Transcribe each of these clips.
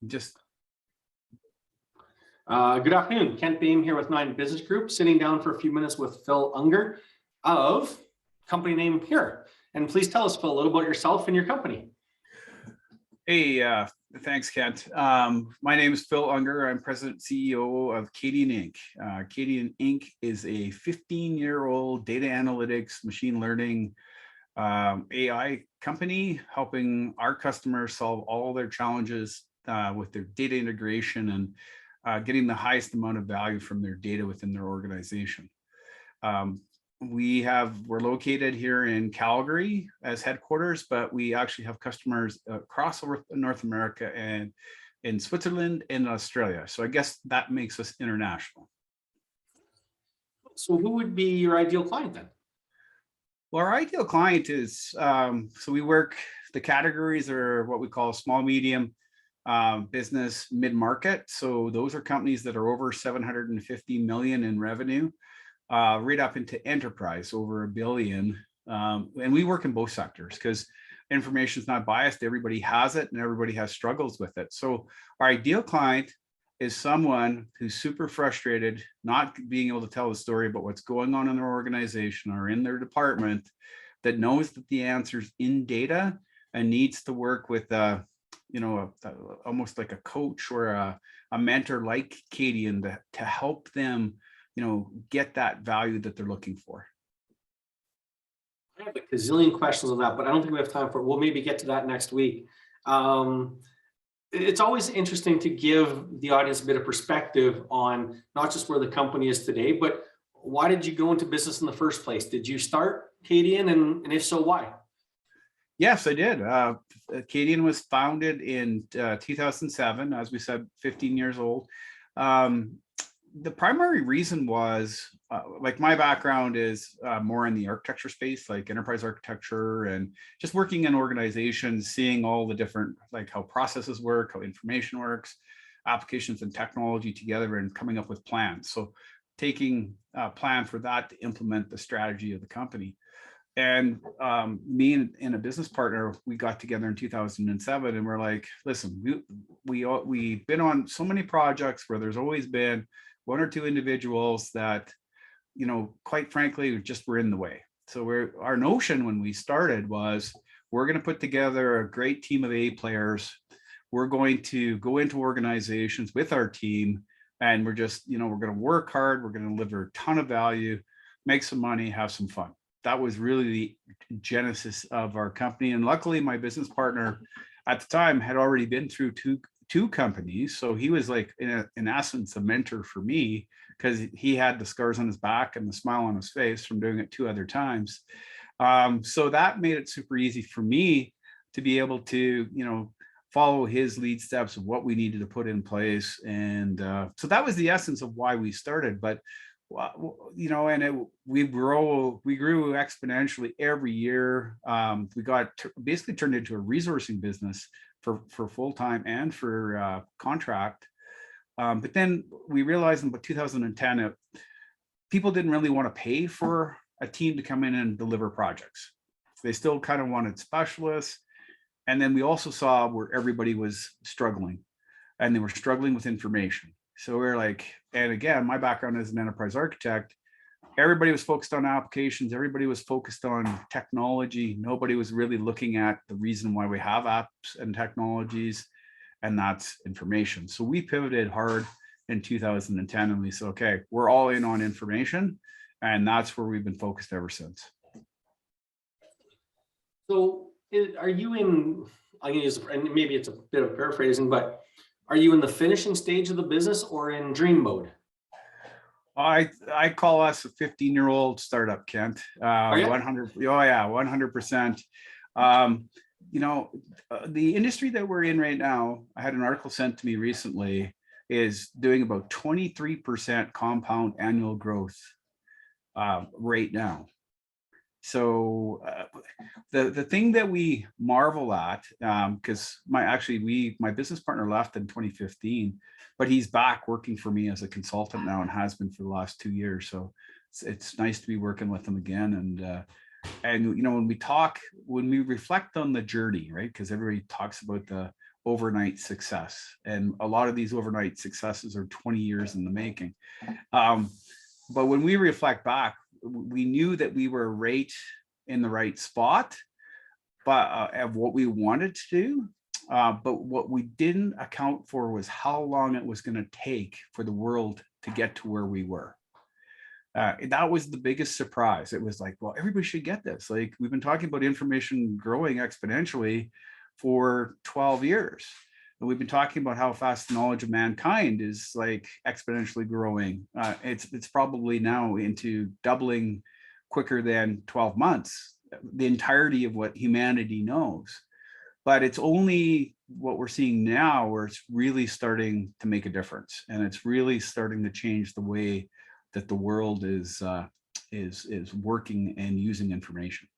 Just Good afternoon. Kent Baim here with Nine Business Group, sitting down for a few minutes with Phil Unger of company name here. And please tell us, Phil, a little about yourself and your company. hey, thanks, Kent. My name is Phil Unger. I'm President CEO of Cadeon Inc. Cadeon Inc. is a 15-year-old data analytics, machine learning, AI company, helping our customers solve all their challenges with their data integration and getting the highest amount of value from their data within their organization. We're located here in Calgary as headquarters, but we actually have customers across North America and in Switzerland and Australia. So I guess that makes us international. So who would be your ideal client then? Well, our ideal client is, so we work, the categories are what we call small, medium business, mid-market. So those are companies that are over 750 million in revenue, right up into enterprise, over $1 billion. And we work in both sectors because information is not biased. Everybody has it and everybody has struggles with it. So our ideal client is someone who's super frustrated, not being able to tell the story about what's going on in their organization or in their department, that knows that the answer's in data and needs to work with almost like a coach or a mentor like Cadeon to help them, get that value that they're looking for. I have a gazillion questions on that, but I don't think we have time for it. We'll maybe get to that next week. It's always interesting to give the audience a bit of perspective on not just where the company is today, but why did you go into business in the first place? Did you start Cadeon, and if so, why? Yes, I did. Cadeon was founded in 2007, as we said, 15 years old. The primary reason was, like, my background is more in the architecture space, like enterprise architecture and just working in organizations, seeing all the different, like how processes work, how information works, applications and technology together, and coming up with plans. So taking a plan for that to implement the strategy of the company. And me and a business partner, we got together in 2007 and we're like, listen, we've been on so many projects where there's always been one or two individuals that, quite frankly, just were in the way. So our notion when we started was, we're going to put together a great team of A players. We're going to go into organizations with our team, and we're just, we're going to work hard. We're going to deliver a ton of value, make some money, have some fun. That was really the genesis of our company. And luckily, my business partner at the time had already been through two companies. So he was like, in essence, a mentor for me, because he had the scars on his back and the smile on his face from doing it 2 other times. So that made it super easy for me to be able to, follow his lead steps of what we needed to put in place. And so that was the essence of why we started. But and we grew exponentially every year. We got basically turned into a resourcing business for full-time and for contract. But then we realized in about 2010, people didn't really want to pay for a team to come in and deliver projects. They still kind of wanted specialists. And then we also saw where everybody was struggling, and they were struggling with information. So we're like, and again, my background as an enterprise architect, everybody was focused on applications. Everybody was focused on technology. Nobody was really looking at the reason why we have apps and technologies, and that's information. So we pivoted hard in 2010 and we said, okay, we're all in on information. And that's where we've been focused ever since. So are you in, I'm going to use, and maybe it's a bit of paraphrasing, but are you in the finishing stage of the business or in dream mode? I call us a 15-year-old startup, Kent. 100. Oh yeah, 100%. The industry that we're in right now, I had an article sent to me recently, is doing about 23% compound annual growth right now. So the thing that we marvel at, because my business partner left in 2015, but he's back working for me as a consultant now and has been for the last 2 years. So it's nice to be working with him again. And when we reflect on the journey, right? Because everybody talks about overnight success. And a lot of these overnight successes are 20 years in the making. But when we reflect back, we knew that we were right in the right spot, but of what we wanted to do. But what we didn't account for was how long it was going to take for the world to get to where we were. That was the biggest surprise. It was like, well, everybody should get this. Like, we've been talking about information growing exponentially for 12 years. And we've been talking about how fast the knowledge of mankind is like exponentially growing. It's probably now into doubling quicker than 12 months, the entirety of what humanity knows. But it's only what we're seeing now where it's really starting to make a difference. And it's really starting to change the way that the world is working and using information.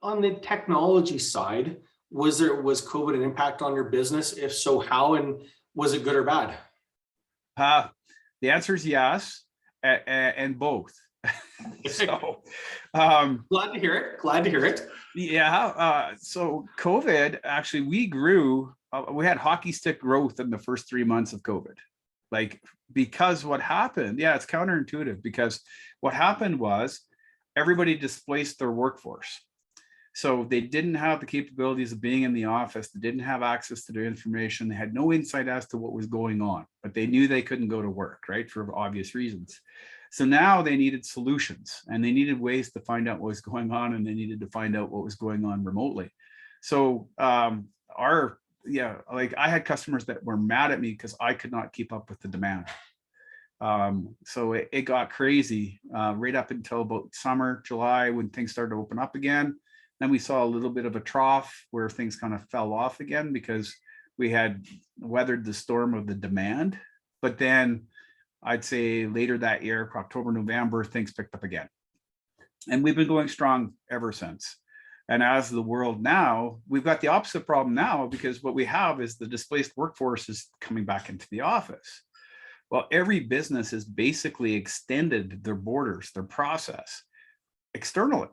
On the technology side, was COVID an impact on your business? If so, how, and was it good or bad? The answer is yes, and both. So glad to hear it. Glad to hear it. Yeah. So COVID, actually, we grew. We had hockey stick growth in the first 3 months of COVID. Like, because what happened, yeah, it's counterintuitive, because what happened was everybody displaced their workforce. So they didn't have the capabilities of being in the office. They didn't have access to their information. They had no insight as to what was going on, but they knew they couldn't go to work, right? For obvious reasons. So now they needed solutions, and they needed ways to find out what was going on, and they needed to find out what was going on remotely. So like, I had customers that were mad at me because I could not keep up with the demand. So it got crazy right up until about summer, July, when things started to open up again. Then we saw a little bit of a trough where things kind of fell off again because we had weathered the storm of the demand. But then I'd say later that year, October, November, things picked up again. And we've been going strong ever since. And as the world now, we've got the opposite problem now, because what we have is the displaced workforce is coming back into the office. Well, every business has basically extended their borders, their process externally.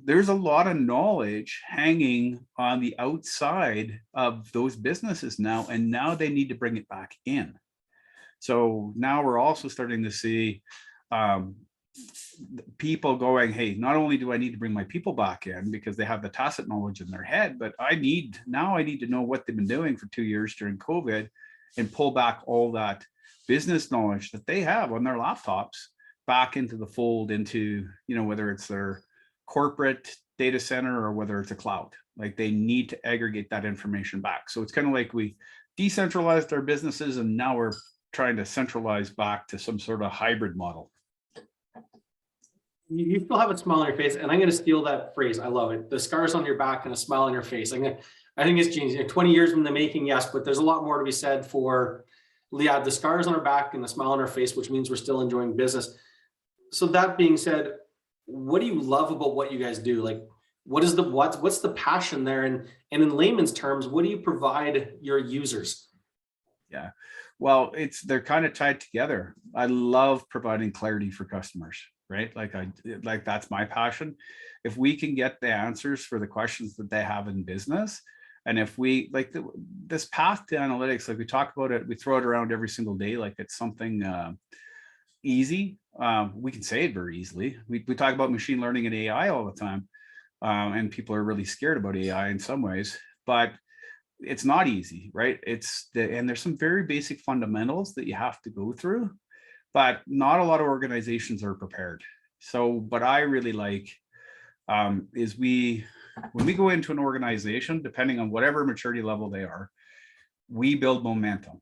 There's a lot of knowledge hanging on the outside of those businesses now, and now they need to bring it back in. So now we're also starting to see people going, hey, not only do I need to bring my people back in because they have the tacit knowledge in their head, but I need to know what they've been doing for 2 years during COVID and pull back all that business knowledge that they have on their laptops back into the fold, into, whether it's their corporate data center or whether it's a cloud. Like, they need to aggregate that information back. So it's kind of like we decentralized our businesses, and now we're trying to centralize back to some sort of hybrid model. You still have a smile on your face, and I'm going to steal that phrase. I love it. The scars on your back and a smile on your face. I think it's genius. 20 years in the making, yes, but there's a lot more to be said for, yeah, the scars on our back and the smile on our face, which means we're still enjoying business. So that being said, what do you love about what you guys do? Like, what's the passion there? And in layman's terms, what do you provide your users? Yeah, well, they're kind of tied together. I love providing clarity for customers, right? Like that's my passion. If we can get the answers for the questions that they have in business, and if we this path to analytics, like we talk about it, we throw it around every single day like it's something easy. We can say it very easily. We talk about machine learning and AI all the time, and people are really scared about AI in some ways, but it's not easy, right? And there's some very basic fundamentals that you have to go through, but not a lot of organizations are prepared. So what I really like is when we go into an organization, depending on whatever maturity level they are, we build momentum.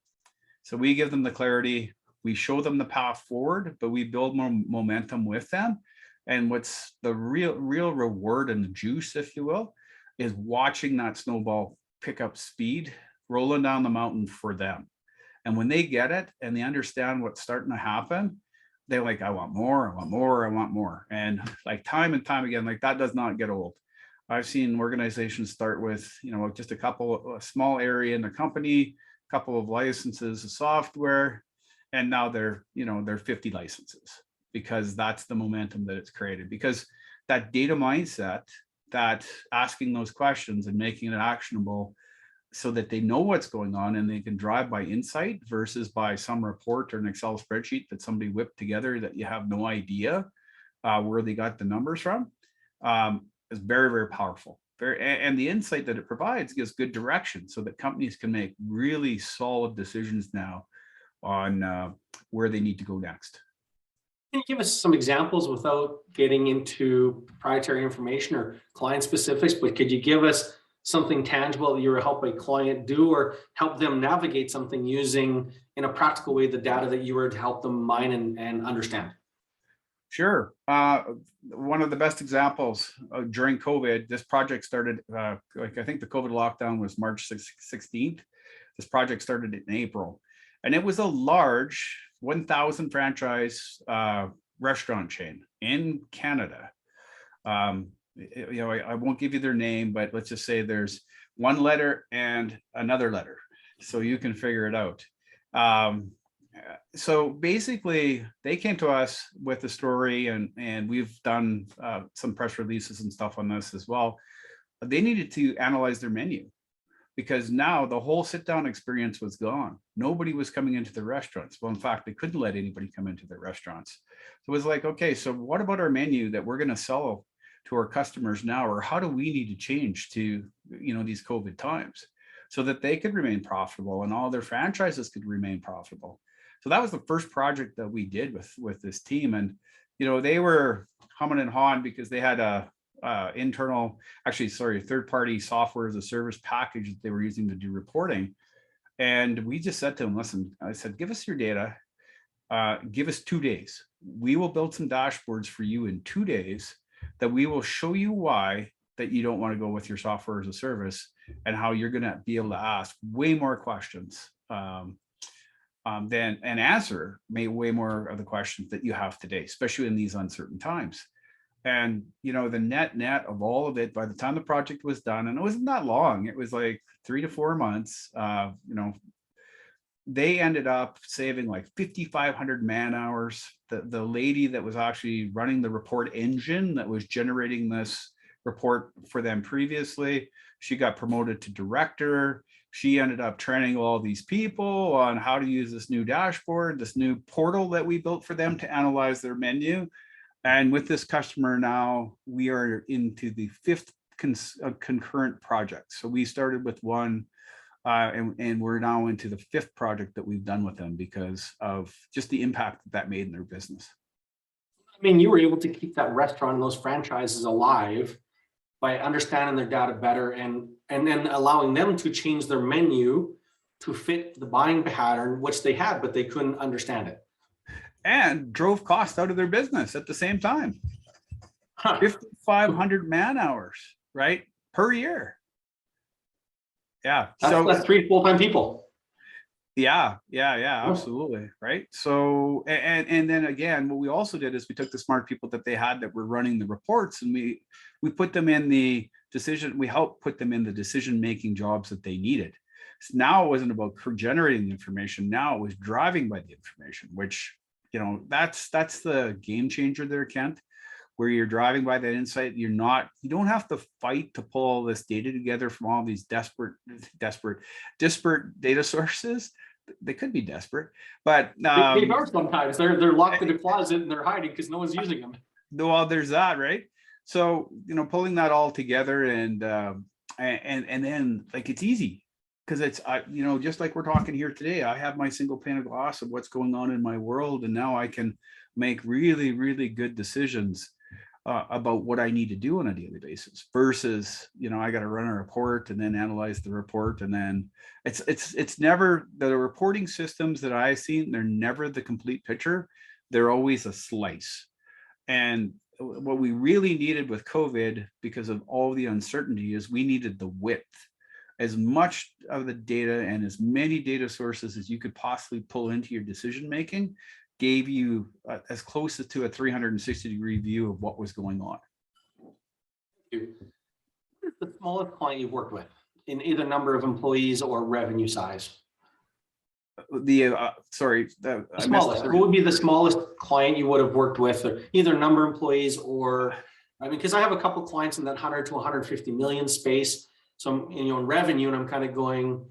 So we give them the clarity, we show them the path forward, but we build more momentum with them. And what's the real reward and the juice, if you will, is watching that snowball pick up speed, rolling down the mountain for them. And when they get it and they understand what's starting to happen, they're like, I want more, I want more, I want more. And like time and time again, like that does not get old. I've seen organizations start with, just a small area in the company, a couple of licenses of software, and now they're 50 licenses, because that's the momentum that it's created. Because that data mindset, that asking those questions and making it actionable, so that they know what's going on and they can drive by insight versus by some report or an Excel spreadsheet that somebody whipped together that you have no idea where they got the numbers from, is very, very powerful. And the insight that it provides gives good direction so that companies can make really solid decisions now on where they need to go next. Can you give us some examples without getting into proprietary information or client specifics, but could you give us something tangible that you were help a client do or help them navigate something using in a practical way the data that you were to help them mine and understand? Sure. One of the best examples during COVID, this project started, like I think the COVID lockdown was March 16th. This project started in April. And it was a large 1,000 franchise restaurant chain in Canada. I won't give you their name, but let's just say there's one letter and another letter, so you can figure it out. So basically, they came to us with a story, and we've done some press releases and stuff on this as well. They needed to analyze their menu, because now the whole sit-down experience was gone. Nobody was coming into the restaurants. Well, in fact, they couldn't let anybody come into their restaurants. So it was like, okay, so what about our menu that we're going to sell to our customers now, or how do we need to change to, these COVID times so that they could remain profitable and all their franchises could remain profitable? So that was the first project that we did with this team. And, they were humming and hawing because they had a third-party software as a service package that they were using to do reporting. And we just said to them, listen, I said, give us your data, give us 2 days. We will build some dashboards for you in 2 days that we will show you why that you don't want to go with your software as a service, and how you're going to be able to ask way more questions and answer way more of the questions that you have today, especially in these uncertain times. And, the net of all of it, by the time the project was done, and it wasn't that long, it was like 3 to 4 months, they ended up saving like 5,500 man hours. The lady that was actually running the report engine that was generating this report for them previously, she got promoted to director. She ended up training all these people on how to use this new dashboard, this new portal that we built for them to analyze their menu. And with this customer now, we are into the 5th concurrent project. So we started with one, and we're now into the 5th project that we've done with them because of just the impact that made in their business. I mean, you were able to keep that restaurant and those franchises alive by understanding their data better and then allowing them to change their menu to fit the buying pattern, which they had, but they couldn't understand it. And drove costs out of their business at the same time. 5,500 man hours, right, per year. Yeah, that's 3 full-time people. Yeah, absolutely, right. So, and then again, what we also did is we took the smart people that they had that were running the reports, and we put them in the decision. We helped put them in the decision-making jobs that they needed. So now it wasn't about generating the information. Now it was driving by the information, which, that's the game changer there, Kent, where you're driving by that insight. You don't have to fight to pull all this data together from all these disparate data sources. They could be desperate, but they are sometimes. They're locked in a closet and they're hiding because no one's using them. Well, there's that, right? So, pulling that all together and then, like, it's easy. Because it's, just like we're talking here today, I have my single pane of glass of what's going on in my world. And now I can make really, really good decisions about what I need to do on a daily basis versus, I got to run a report and then analyze the report. And then it's never, the reporting systems that I've seen, they're never the complete picture. They're always a slice. And what we really needed with COVID, because of all the uncertainty, is we needed the width. As much of the data and as many data sources as you could possibly pull into your decision making gave you as close to a 360-degree view of what was going on. What is the smallest client you've worked with in either number of employees or revenue size? The smallest. What would be the smallest client you would have worked with, or either number of employees or, because I have a couple of clients in that 100 to 150 million space. So, in revenue, and I'm kind of going,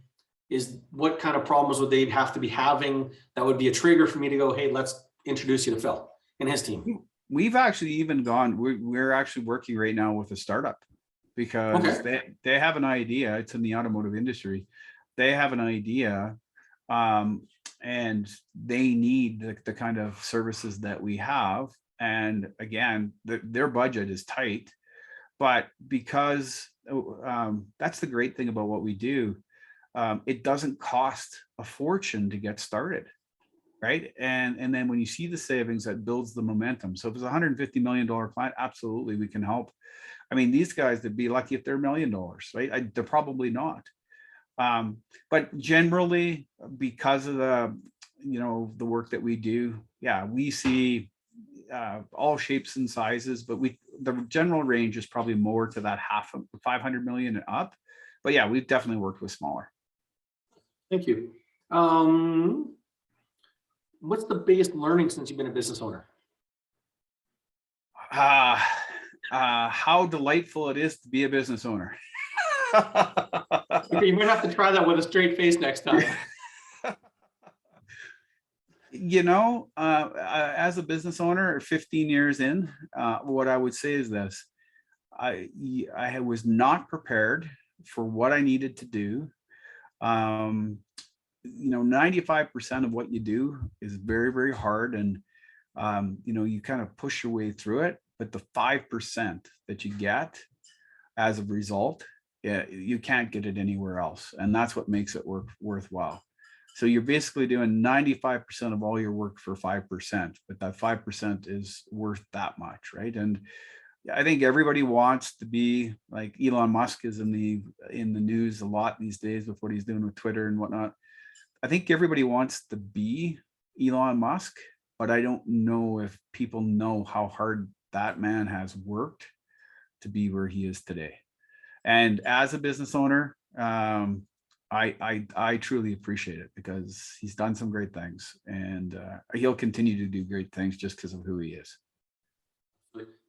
is what kind of problems would they have to be having that would be a trigger for me to go, hey, let's introduce you to Phil and his team? We've actually even gone, we're actually working right now with a startup because they have an idea. It's in the automotive industry. They have an idea, and they need the kind of services that we have. And again, their budget is tight, but because that's the great thing about what we do. It doesn't cost a fortune to get started, right? And then when you see the savings, that builds the momentum. So if it's a $150 million client, absolutely we can help. I mean, these guys, they'd be lucky if they're $1 million, right? They're probably not. But generally, because of the the work that we do, yeah, we see all shapes and sizes, but the general range is probably more to that 500 million and up. But yeah, we've definitely worked with smaller. Thank you. What's the biggest learning since you've been a business owner? How delightful it is to be a business owner. Okay, you might have to try that with a straight face next time. As a business owner, 15 years in, what I would say is this: I was not prepared for what I needed to do. 95% of what you do is very, very hard, and you kind of push your way through it. But the 5% that you get as a result, you can't get it anywhere else, and that's what makes it worthwhile. So you're basically doing 95% of all your work for 5%, but that 5% is worth that much, right? And I think everybody wants to be like Elon Musk is in the news a lot these days with what he's doing with Twitter and whatnot. I think everybody wants to be Elon Musk, but I don't know if people know how hard that man has worked to be where he is today. And as a business owner, I truly appreciate it because he's done some great things, and he'll continue to do great things just because of who he is.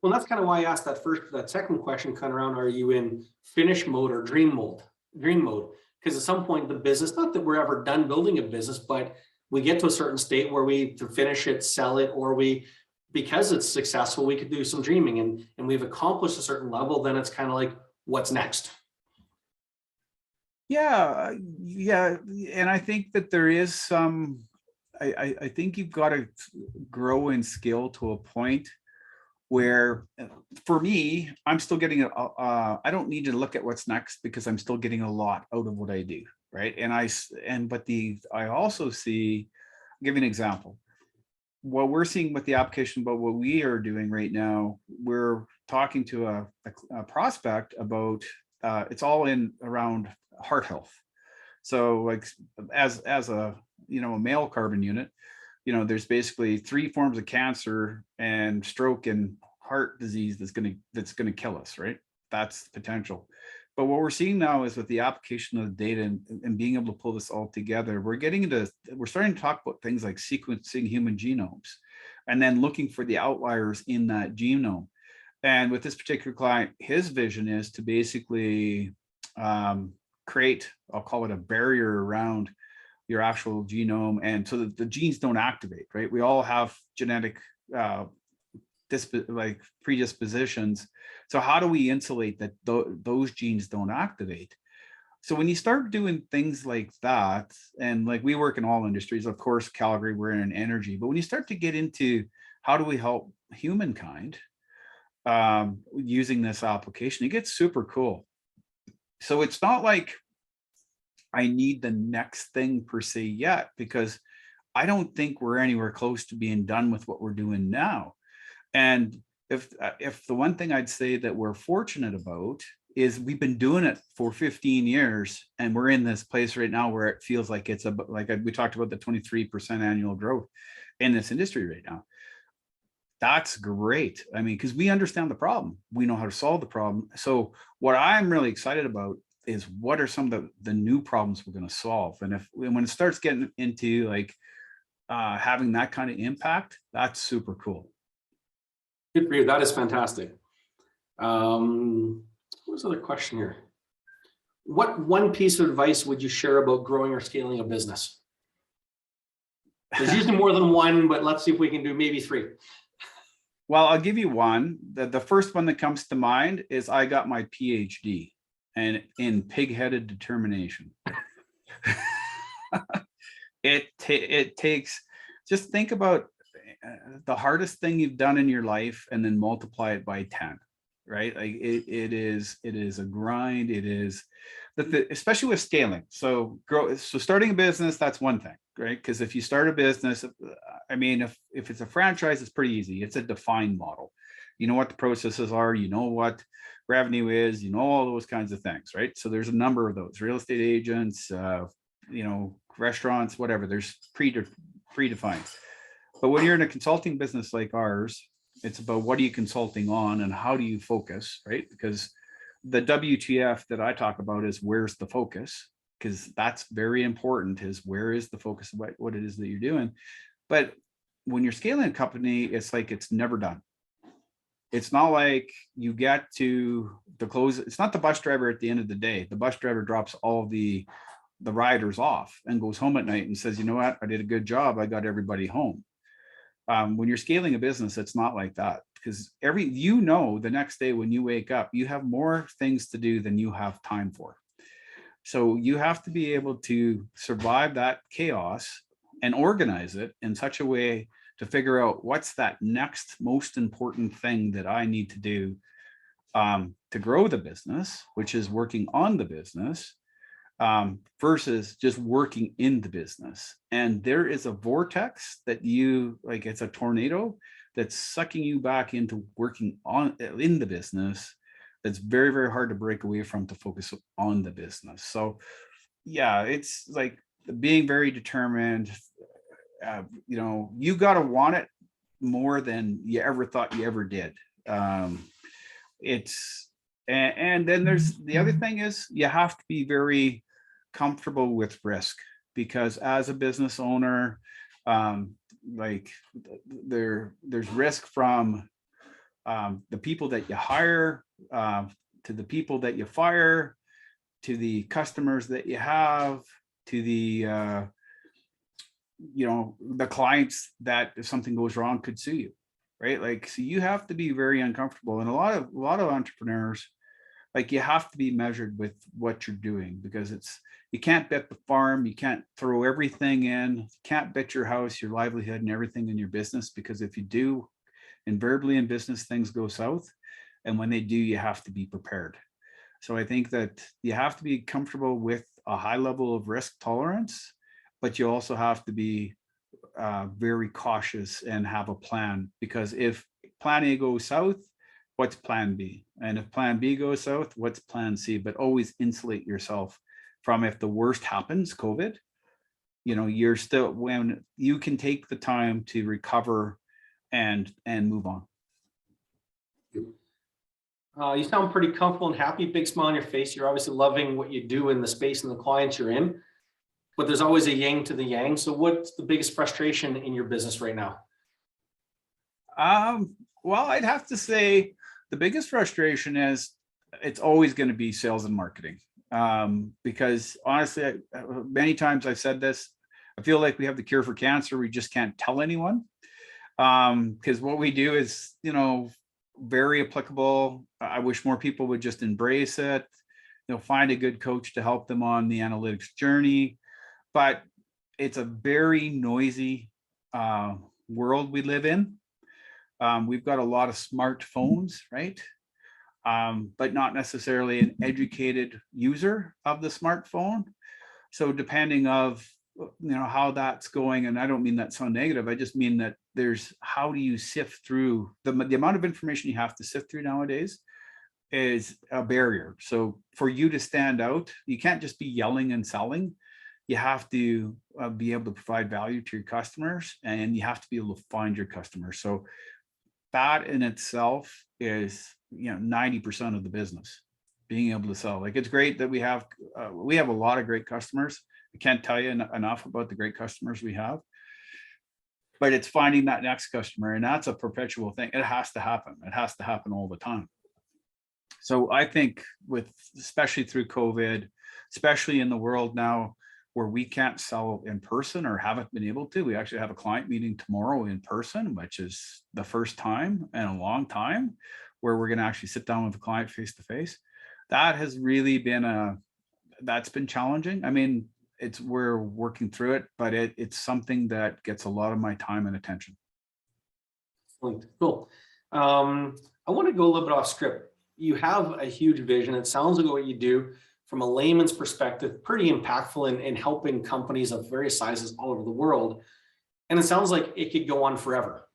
Well, that's kind of why I asked that second question kind of around, are you in finish mode or dream mode? Because at some point the business, not that we're ever done building a business, but we get to a certain state where we to finish it, sell it, or because it's successful, we could do some dreaming and we've accomplished a certain level, then it's kind of like, what's next? Yeah. And I think that there is some, I think you've got to grow in skill to a point where, for me, I'm still getting I don't need to look at what's next because I'm still getting a lot out of what I do, right? I also see, I'll give you an example. What we're seeing with the application, but what we are doing right now, we're talking to a prospect about it's all in around heart health. So like as a a male carbon unit, there's basically 3 forms of cancer and stroke and heart disease that's going to kill us, right? That's potential. But what we're seeing now is with the application of the data and being able to pull this all together, we're starting to talk about things like sequencing human genomes and then looking for the outliers in that genome. And with this particular client, his vision is to basically create, I'll call it a barrier around your actual genome, and so that the genes don't activate, right? We all have genetic predispositions. So how do we insulate that those genes don't activate? So when you start doing things like that, and like we work in all industries, of course, Calgary, we're in energy, but when you start to get into how do we help humankind using this application, it gets super cool. So it's not like I need the next thing per se yet, because I don't think we're anywhere close to being done with what we're doing now. And if the one thing I'd say that we're fortunate about is we've been doing it for 15 years, and we're in this place right now where it feels like it's like we talked about the 23% annual growth in this industry right now. That's great. I mean, because we understand the problem, we know how to solve the problem. So what I'm really excited about is what are some of the new problems we're going to solve. And when it starts getting into like having that kind of impact, that's super cool. Good for you. That is fantastic. What was the other question here? What one piece of advice would you share about growing or scaling a business? There's usually more than one, but let's see if we can do maybe three. Well, I'll give you one. The first one that comes to mind is I got my Ph.D. and in pig-headed determination. It takes, just think about the hardest thing you've done in your life and then multiply it by 10, right? Like it is a grind. It is, especially with scaling. So starting a business, that's one thing, right? Because if you start a business, I mean, if it's a franchise, it's pretty easy. It's a defined model. You know what the processes are, you know what revenue is, you know, all those kinds of things, right? So there's a number of those: real estate agents, you know, restaurants, whatever. There's predefined. But when you're in a consulting business like ours, it's about what are you consulting on and how do you focus, right? Because the WTF that I talk about is where's the focus, because that's very important, is where is the focus of what it is that you're doing. But when you're scaling a company, it's like it's never done. It's not like you get to the close. It's not the bus driver at the end of the day. The bus driver drops all the riders off and goes home at night and says, you know what, I did a good job. I got everybody home. When you're scaling a business, it's not like that, because the next day when you wake up, you have more things to do than you have time for. So you have to be able to survive that chaos and organize it in such a way to figure out what's that next most important thing that I need to do to grow the business, which is working on the business, versus just working in the business. And there is a vortex that it's a tornado that's sucking you back into working in the business. That's very, very hard to break away from to focus on the business. So yeah, it's like being very determined. You know, you got to want it more than you ever thought you ever did. And then there's the other thing is you have to be very comfortable with risk, because as a business owner, like there's risk from the people that you hire, to the people that you fire, to the customers that you have, to the you know, the clients that if something goes wrong could sue you, right? Like, so you have to be very uncomfortable. And a lot of entrepreneurs, like, you have to be measured with what you're doing, because you can't bet the farm, you can't throw everything in, you can't bet your house, your livelihood, and everything in your business, because if you do, invariably in business things go south, and when they do, you have to be prepared. So I think that you have to be comfortable with a high level of risk tolerance, but you also have to be very cautious and have a plan, because if plan A goes south, what's plan B? And if plan B goes south, what's plan C? But always insulate yourself from, if the worst happens, COVID, you know, you're still, when you can take the time to recover and move on. You sound pretty comfortable and happy, big smile on your face. You're obviously loving what you do in the space and the clients you're in, but there's always a yin to the yang. So what's the biggest frustration in your business right now? Well, I'd have to say the biggest frustration is it's always going to be sales and marketing. Because honestly, many times I've said this, I feel like we have the cure for cancer. We just can't tell anyone. Because what we do is, you know, very applicable. I wish more people would just embrace it. You know, find a good coach to help them on the analytics journey. But it's a very noisy world we live in. We've got a lot of smartphones, right? But not necessarily an educated user of the smartphone. So depending of, you know, how that's going, and I don't mean that sound negative, I just mean that how do you sift through the amount of information you have to sift through nowadays is a barrier. So for you to stand out, you can't just be yelling and selling. You have to be able to provide value to your customers, and you have to be able to find your customers. So that in itself is, you know, 90% of the business, being able to sell. Like, it's great that we have a lot of great customers. I can't tell you enough about the great customers we have, but it's finding that next customer, and that's a perpetual thing. It has to happen. It has to happen all the time. So I think especially through COVID, especially in the world now where we can't sell in person or haven't been able to, we actually have a client meeting tomorrow in person, which is the first time in a long time where we're going to actually sit down with the client face to face. That has really been that's been challenging. I mean, we're working through it, but it's something that gets a lot of my time and attention. Cool. I want to go a little bit off script. You have a huge vision. It sounds like what you do from a layman's perspective, pretty impactful in helping companies of various sizes all over the world. And it sounds like it could go on forever,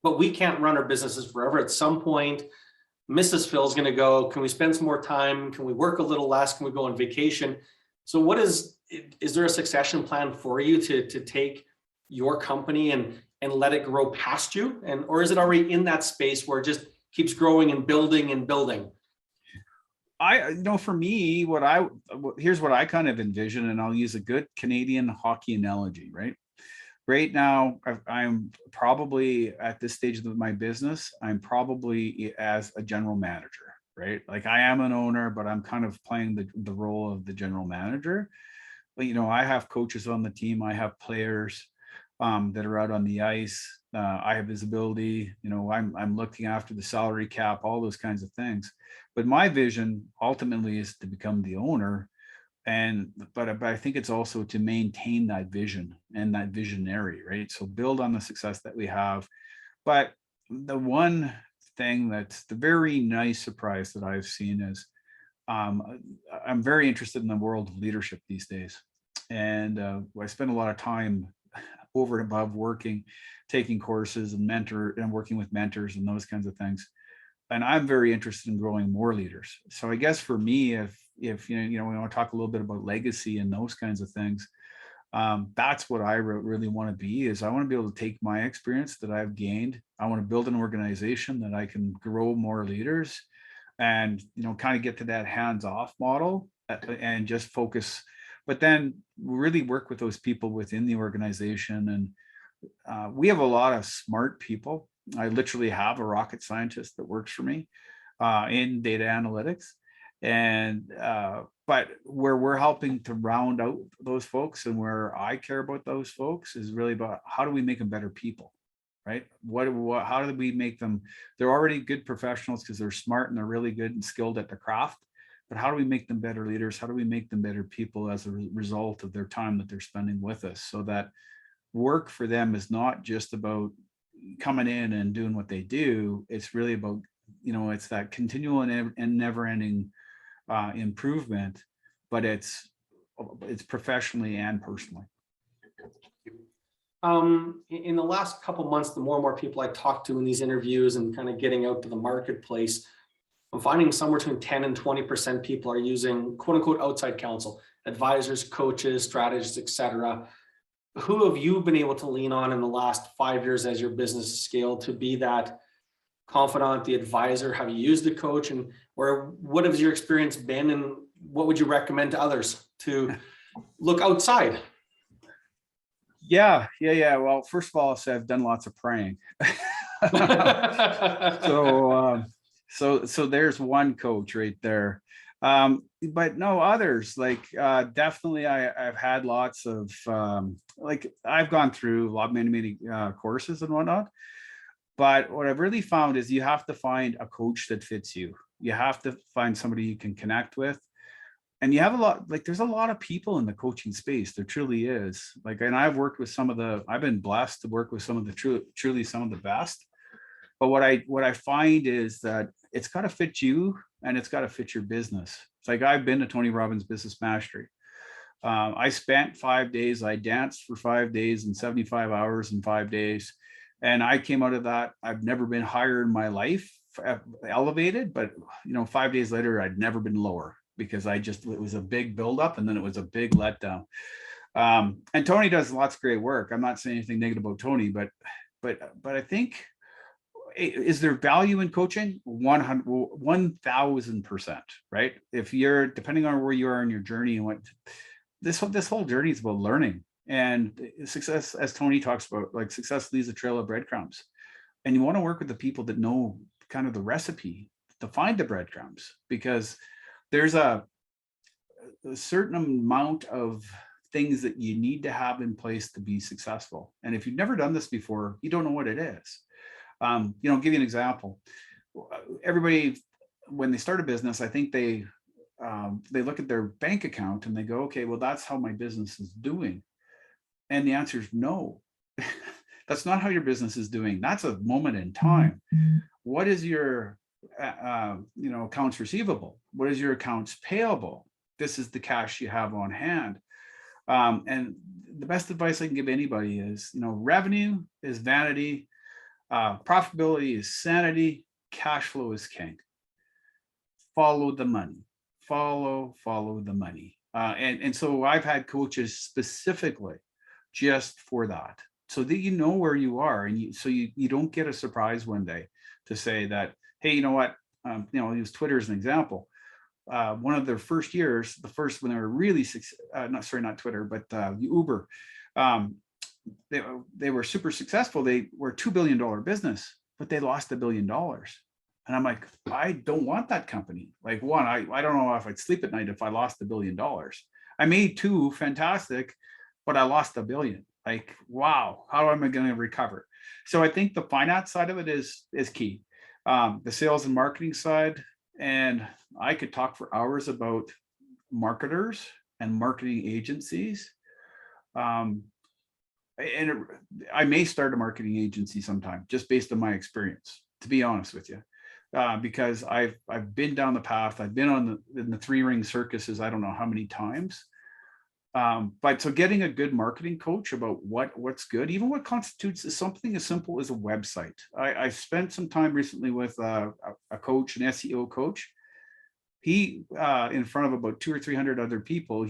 but we can't run our businesses forever. At some point, Mrs. Phil's going to go, can we spend some more time? Can we work a little less? Can we go on vacation? So is there a succession plan for you to take your company and let it grow past you? Or is it already in that space where it just keeps growing and building and building? For me, here's what I kind of envision, and I'll use a good Canadian hockey analogy, right? Right now, I'm probably at this stage of my business, I'm probably as a general manager, right? Like I am an owner, but I'm kind of playing the role of the general manager. But, I have coaches on the team, I have players that are out on the ice. I have visibility, I'm looking after the salary cap, all those kinds of things. But my vision ultimately is to become the owner. But I think it's also to maintain that vision and that visionary, right? So build on the success that we have. But the one thing that's the very nice surprise that I've seen is I'm very interested in the world of leadership these days. And I spend a lot of time over and above working, taking courses and working with mentors and those kinds of things. And I'm very interested in growing more leaders. So I guess for me, if we want to talk a little bit about legacy and those kinds of things, that's what I really want to be. Is I want to be able to take my experience that I've gained. I want to build an organization that I can grow more leaders, and kind of get to that hands-off model and just focus. But then really work with those people within the organization. And we have a lot of smart people. I literally have a rocket scientist that works for me in data analytics. And but where we're helping to round out those folks, and where I care about those folks, is really about how do we make them better people, right? How do we make them? They're already good professionals because they're smart and they're really good and skilled at the craft. But how do we make them better leaders? How do we make them better people as a result of their time that they're spending with us, so that work for them is not just about coming in and doing what they do. It's really about, it's that continual and never-ending improvement, but it's professionally and personally. In the last couple of months, the more and more people I talk to in these interviews and kind of getting out to the marketplace, I'm finding somewhere between 10 and 20% people are using quote unquote outside counsel, advisors, coaches, strategists, etc. Who have you been able to lean on in the last 5 years as your business scaled to be that confidant, the advisor? Have you used a coach, or what has your experience been, and what would you recommend to others to look outside? Yeah. Well, first of all, I'll say I've done lots of praying. So there's one coach right there. But no, others, like definitely I've had lots of I've gone through many courses and whatnot. But what I've really found is you have to find a coach that fits you. You have to find somebody you can connect with. And you have there's a lot of people in the coaching space. There truly is. And I've worked with I've been blessed to work with some of the truly some of the best. But what I find is that it's got to fit you, and it's got to fit your business. It's like I've been to Tony Robbins Business Mastery. I spent 5 days. I danced for 5 days and 75 hours in 5 days. And I came out of that. I've never been higher in my life, elevated, but 5 days later, I'd never been lower, because it was a big buildup, and then it was a big letdown. And Tony does lots of great work. I'm not saying anything negative about Tony, but I think, is there value in coaching? 1000%, right? If you're, depending on where you are in your journey, and this whole journey is about learning. And success, as Tony talks about, success leaves a trail of breadcrumbs. And you want to work with the people that know kind of the recipe, to find the breadcrumbs, because there's a certain amount of things that you need to have in place to be successful. And if you've never done this before, you don't know what it is. Give you an example. Everybody, when they start a business, I think they look at their bank account and they go, okay, well, that's how my business is doing. And the answer is no. That's not how your business is doing. That's a moment in time. What is your accounts receivable? What is your accounts payable? This is the cash you have on hand. And the best advice I can give anybody is, revenue is vanity, profitability is sanity, cash flow is king. Follow the money. Follow the money. And so I've had coaches specifically just for that, so that you know where you are, and so you don't get a surprise one day to say that, hey, you know what, I'll use Twitter as an example. One of their first years, when they were really not Twitter, but Uber, they were super successful. They were a $2 billion business, but they lost $1 billion. And I'm like, I don't want that company. Like, one, I don't know if I'd sleep at night if I lost $1 billion. I made two, fantastic, but I lost $1 billion. Like, wow, how am I going to recover? So I think the finance side of it is key. The sales and marketing side, and I could talk for hours about marketers and marketing agencies. I may start a marketing agency sometime, just based on my experience, to be honest with you. Because I've been down the path. I've been in the 3-ring circuses, I don't know how many times. But so getting a good marketing coach about what's good, even what constitutes something as simple as a website. I spent some time recently with a coach, an SEO coach. He, in front of about 200 or 300 other people,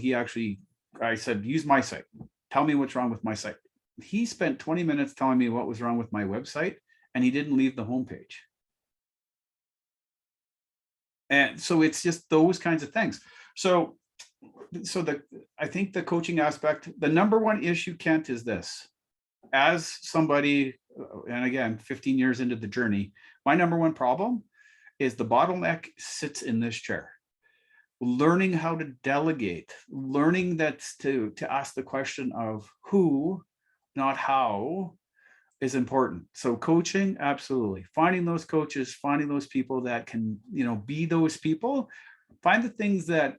I said, use my site. Tell me what's wrong with my site. He spent 20 minutes telling me what was wrong with my website, and he didn't leave the homepage. And so it's just those kinds of things. So I think the coaching aspect, the number one issue, Kent, is this. As somebody, and again, 15 years into the journey, my number one problem is the bottleneck sits in this chair. Learning how to delegate, learning that's to ask the question of who, not how, is important. So coaching, absolutely. Finding those coaches, finding those people that can, be those people. Find the things that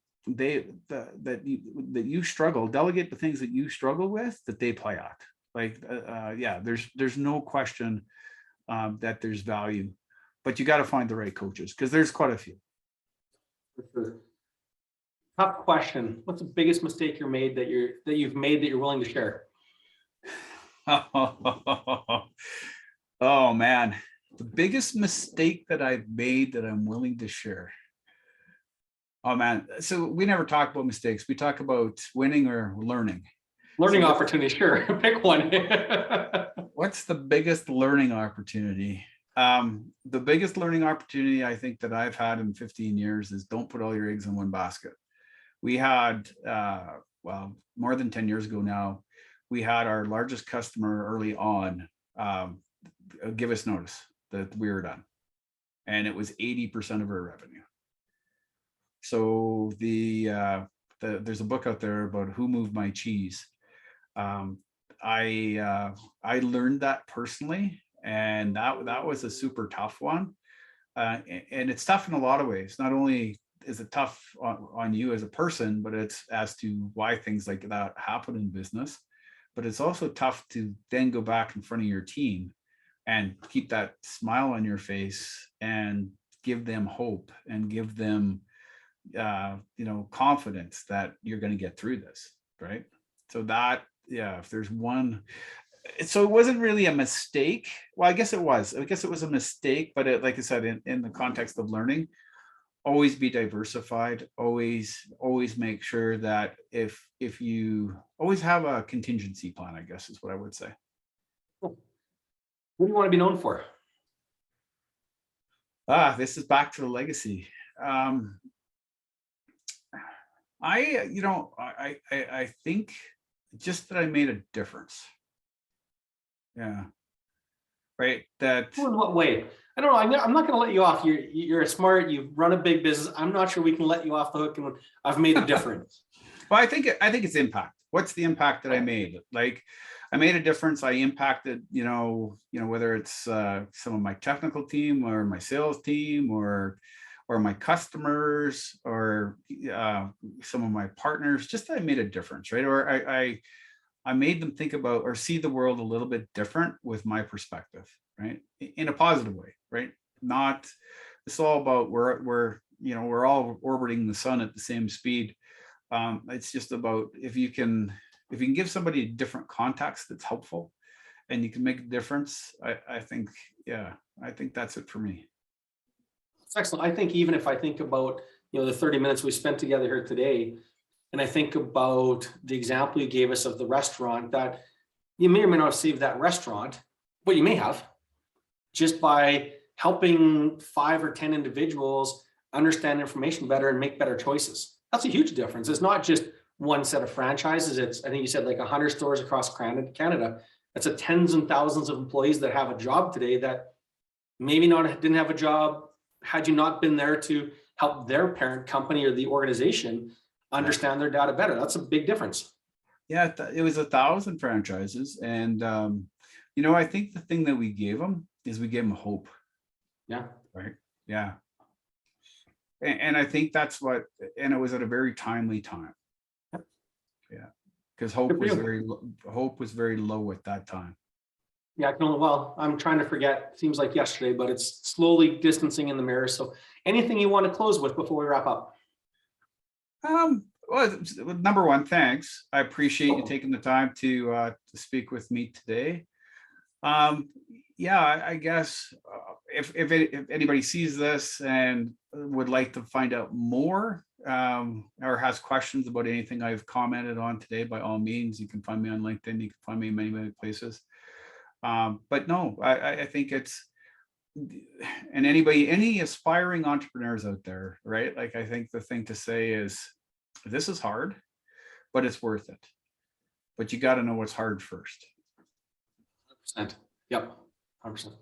you struggle, delegate the things that you struggle with that they play at. Like, there's no question that there's value, but you got to find the right coaches, because there's quite a few. For sure. Tough question. What's the biggest mistake you've made that you're willing to share? Oh man, the biggest mistake that I've made that I'm willing to share. Oh man, so we never talk about mistakes. We talk about winning or learning. Learning opportunity, sure. Pick one. What's the biggest learning opportunity? The biggest learning opportunity I think that I've had in 15 years is don't put all your eggs in one basket. We had, more than 10 years ago now, we had our largest customer early on give us notice that we were done. And it was 80% of our revenue. So there's a book out there about who moved my cheese. I learned that personally, and that was a super tough one. And it's tough in a lot of ways. Not only is it tough on you as a person, but it's as to why things like that happen in business. But it's also tough to then go back in front of your team and keep that smile on your face and give them hope and give them confidence that you're going to get through this, right? So that, if there's one, so it wasn't really a mistake. Well, I guess it was a mistake, but like I said, in the context of learning, always be diversified, always make sure that if you always have a contingency plan, I guess is what I would say. What do you want to be known for? This is back to the legacy. I think just that I made a difference. Yeah. right? That, Well, in what way? I don't know. I'm not going to let you off. You're smart. You've run a big business. I'm not sure we can let you off the hook, and I've made a difference. well, I think it's impact. What's the impact that I made? Like, I made a difference. I impacted, whether it's some of my technical team or my sales team or my customers or some of my partners. Just I made a difference, right? Or I made them think about or see the world a little bit different with my perspective, right? In a positive way, right? Not, it's all about we're all orbiting the sun at the same speed. It's just about if you can give somebody a different context that's helpful and you can make a difference, I think that's it for me. It's excellent. I think even if I think about, the 30 minutes we spent together here today, and I think about the example you gave us of the restaurant, that you may or may not have saved that restaurant, but you may have, just by helping 5 or 10 individuals understand information better and make better choices. That's a huge difference. It's not just one set of franchises. It's, I think you said, like 100 stores across Canada. That's a tens and thousands of employees that have a job today that maybe didn't have a job had you not been there to help their parent company or the organization understand their data better. That's a big difference. Yeah, it was 1,000 franchises. And, I think the thing that we gave them is we gave them hope. Yeah. Right. Yeah. And I think that's and it was at a very timely time. Yeah. Because hope was very low at that time. Yeah, well, I'm trying to forget. It seems like yesterday, but it's slowly distancing in the mirror. So anything you want to close with before we wrap up? Well, number one, thanks. I appreciate you taking the time to speak with me today. Yeah, I guess if anybody sees this and would like to find out more or has questions about anything I've commented on today, by all means, you can find me on LinkedIn. You can find me in many, many places. But no, I think it's, and any aspiring entrepreneurs out there, right? Like, I think the thing to say is, this is hard, but it's worth it. But you got to know what's hard first. 100%. Yep. 100%.